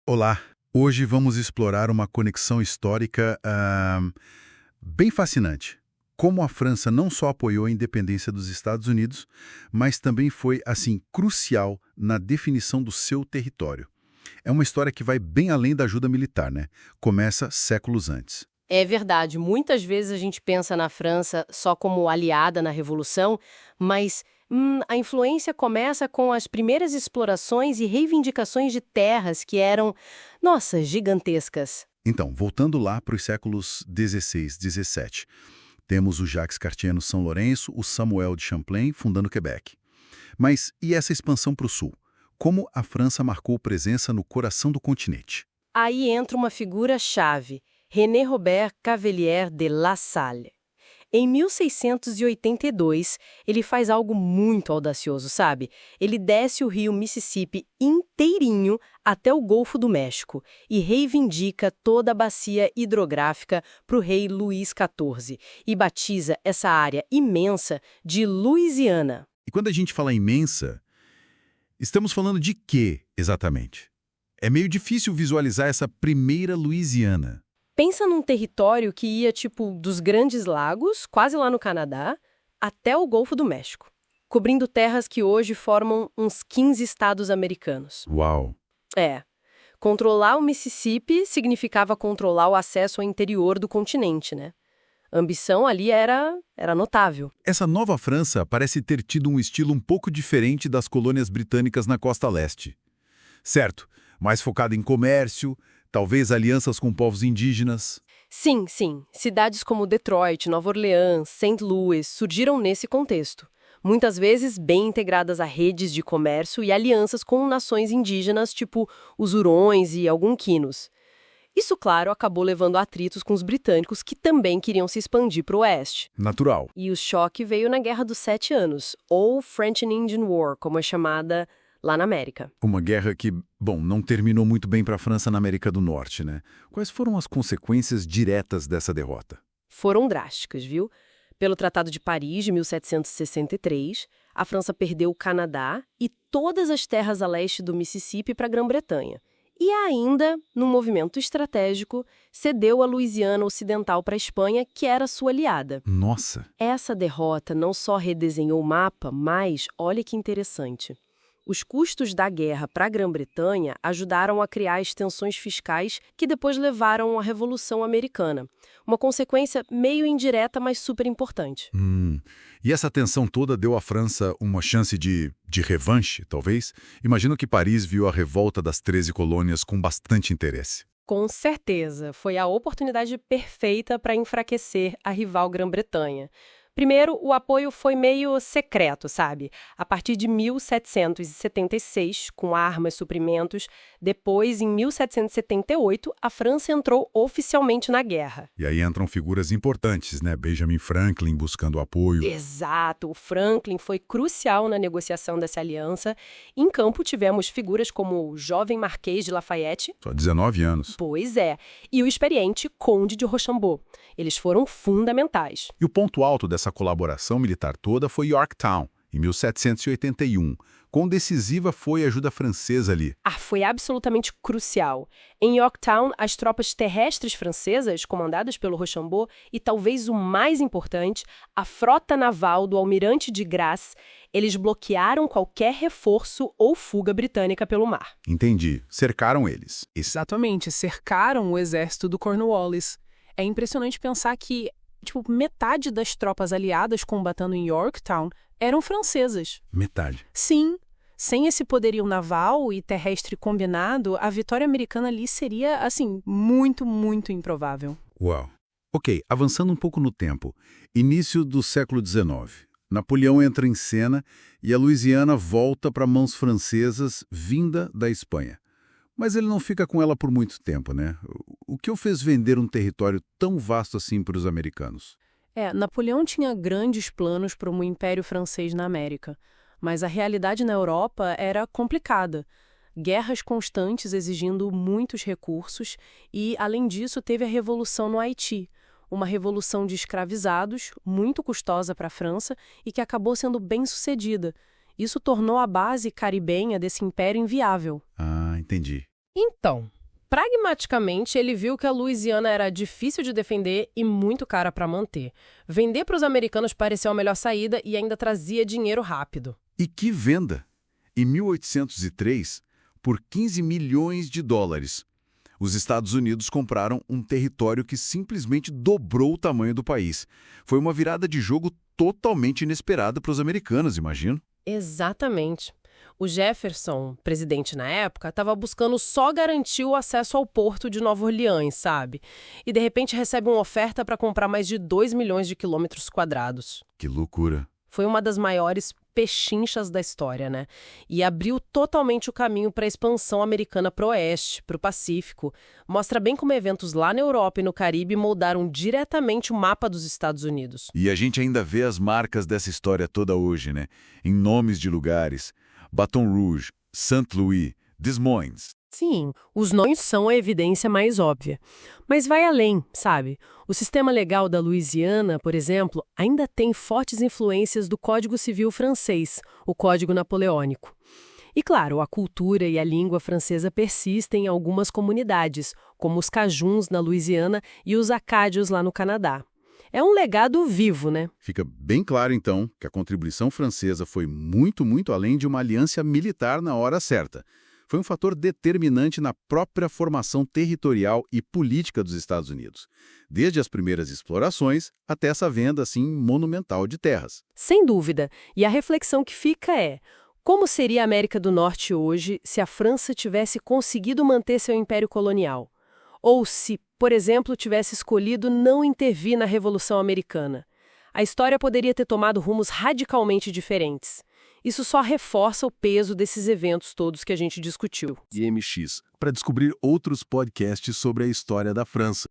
Olá, hoje vamos explorar uma conexão histórica bem fascinante. Como a França não só apoiou a independência dos Estados Unidos, mas também foi, assim, crucial na definição do seu território. É uma história que vai bem além da ajuda militar, né? Começa séculos antes. É verdade, muitas vezes a gente pensa na França só como aliada na Revolução, mas a influência começa com as primeiras explorações e reivindicações de terras que eram, nossa, gigantescas. Então, voltando lá para os séculos XVI, XVII, temos o Jacques Cartier no São Lourenço, o Samuel de Champlain fundando Quebec. Mas e essa expansão para o sul? Como a França marcou presença no coração do continente? Aí entra uma figura-chave, René Robert Cavelier de La Salle. Em 1682, ele faz algo muito audacioso, sabe? Ele desce o rio Mississippi inteirinho até o Golfo do México e reivindica toda a bacia hidrográfica para o rei Luís XIV e batiza essa área imensa de Louisiana. E quando a gente fala imensa, estamos falando de quê, exatamente? É meio difícil visualizar essa primeira Louisiana. Pensa num território que ia, dos Grandes Lagos, quase lá no Canadá, até o Golfo do México, cobrindo terras que hoje formam uns 15 estados americanos. Uau! É. Controlar o Mississippi significava controlar o acesso ao interior do continente, né? A ambição ali era notável. Essa nova França parece ter tido um estilo um pouco diferente das colônias britânicas na costa leste. Certo, mais focada em comércio, talvez alianças com povos indígenas. Sim, sim. Cidades como Detroit, Nova Orleans, St. Louis surgiram nesse contexto. Muitas vezes bem integradas a redes de comércio e alianças com nações indígenas, tipo os Hurões e Algonquinos. Isso, claro, acabou levando a atritos com os britânicos, que também queriam se expandir para o oeste. Natural. E o choque veio na Guerra dos 7 Anos, ou French and Indian War, como é chamada lá na América. Uma guerra que, não terminou muito bem para a França na América do Norte, né? Quais foram as consequências diretas dessa derrota? Foram drásticas, viu? Pelo Tratado de Paris, de 1763, a França perdeu o Canadá e todas as terras a leste do Mississippi para a Grã-Bretanha. E ainda, num movimento estratégico, cedeu a Louisiana Ocidental para a Espanha, que era sua aliada. Nossa! Essa derrota não só redesenhou o mapa, mas, olha que interessante, os custos da guerra para a Grã-Bretanha ajudaram a criar as tensões fiscais que depois levaram à Revolução Americana. Uma consequência meio indireta, mas super importante. E essa tensão toda deu à França uma chance de revanche, talvez? Imagino que Paris viu a revolta das 13 colônias com bastante interesse. Com certeza, foi a oportunidade perfeita para enfraquecer a rival Grã-Bretanha. Primeiro, o apoio foi meio secreto, sabe? A partir de 1776, com armas, suprimentos. Depois, em 1778, a França entrou oficialmente na guerra. E aí entram figuras importantes, né? Benjamin Franklin buscando apoio. Exato, o Franklin foi crucial na negociação dessa aliança. Em campo tivemos figuras como o jovem Marquês de Lafayette. Só 19 anos. Pois é, e o experiente Conde de Rochambeau. Eles foram fundamentais. E o ponto alto dessa colaboração militar toda foi Yorktown, em 1781. Quão decisiva foi a ajuda francesa ali? Foi absolutamente crucial. Em Yorktown, as tropas terrestres francesas, comandadas pelo Rochambeau, e talvez o mais importante, a frota naval do almirante de Grasse, eles bloquearam qualquer reforço ou fuga britânica pelo mar. Entendi. Cercaram eles. Exatamente, cercaram o exército do Cornwallis. É impressionante pensar que, metade das tropas aliadas combatendo em Yorktown eram francesas. Metade. Sim. Sem esse poderio naval e terrestre combinado, a vitória americana ali seria, muito, muito improvável. Uau. Ok, avançando um pouco no tempo. Início do século XIX. Napoleão entra em cena e a Louisiana volta para mãos francesas, vinda da Espanha. Mas ele não fica com ela por muito tempo, né? O que o fez vender um território tão vasto assim para os americanos? Napoleão tinha grandes planos para um império francês na América, mas a realidade na Europa era complicada. Guerras constantes exigindo muitos recursos e, além disso, teve a Revolução no Haiti, uma revolução de escravizados, muito custosa para a França e que acabou sendo bem-sucedida. Isso tornou a base caribenha desse império inviável. Ah, entendi. Então, Pragmaticamente, ele viu que a Louisiana era difícil de defender e muito cara para manter. Vender para os americanos pareceu a melhor saída e ainda trazia dinheiro rápido. E que venda! Em 1803, por 15 milhões de dólares, os Estados Unidos compraram um território que simplesmente dobrou o tamanho do país. Foi uma virada de jogo totalmente inesperada para os americanos, imagino. Exatamente. O Jefferson, presidente na época, estava buscando só garantir o acesso ao porto de Nova Orleans, sabe? E de repente recebe uma oferta para comprar mais de 2 milhões de quilômetros quadrados. Que loucura! Foi uma das maiores pechinchas da história, né? E abriu totalmente o caminho para a expansão americana para o oeste, para o Pacífico. Mostra bem como eventos lá na Europa e no Caribe moldaram diretamente o mapa dos Estados Unidos. E a gente ainda vê as marcas dessa história toda hoje, né? Em nomes de lugares. Baton Rouge, St. Louis, Des Moines. Sim, os nomes são a evidência mais óbvia. Mas vai além, sabe? O sistema legal da Louisiana, por exemplo, ainda tem fortes influências do Código Civil francês, o Código Napoleônico. E claro, a cultura e a língua francesa persistem em algumas comunidades, como os cajuns na Louisiana e os acádios lá no Canadá. É um legado vivo, né? Fica bem claro, então, que a contribuição francesa foi muito, muito além de uma aliança militar na hora certa. Foi um fator determinante na própria formação territorial e política dos Estados Unidos, desde as primeiras explorações até essa venda, assim, monumental de terras. Sem dúvida. E a reflexão que fica é: como seria a América do Norte hoje se a França tivesse conseguido manter seu império colonial? Ou se, por exemplo, tivesse escolhido não intervir na Revolução Americana? A história poderia ter tomado rumos radicalmente diferentes. Isso só reforça o peso desses eventos todos que a gente discutiu. IMX, para descobrir outros podcasts sobre a história da França.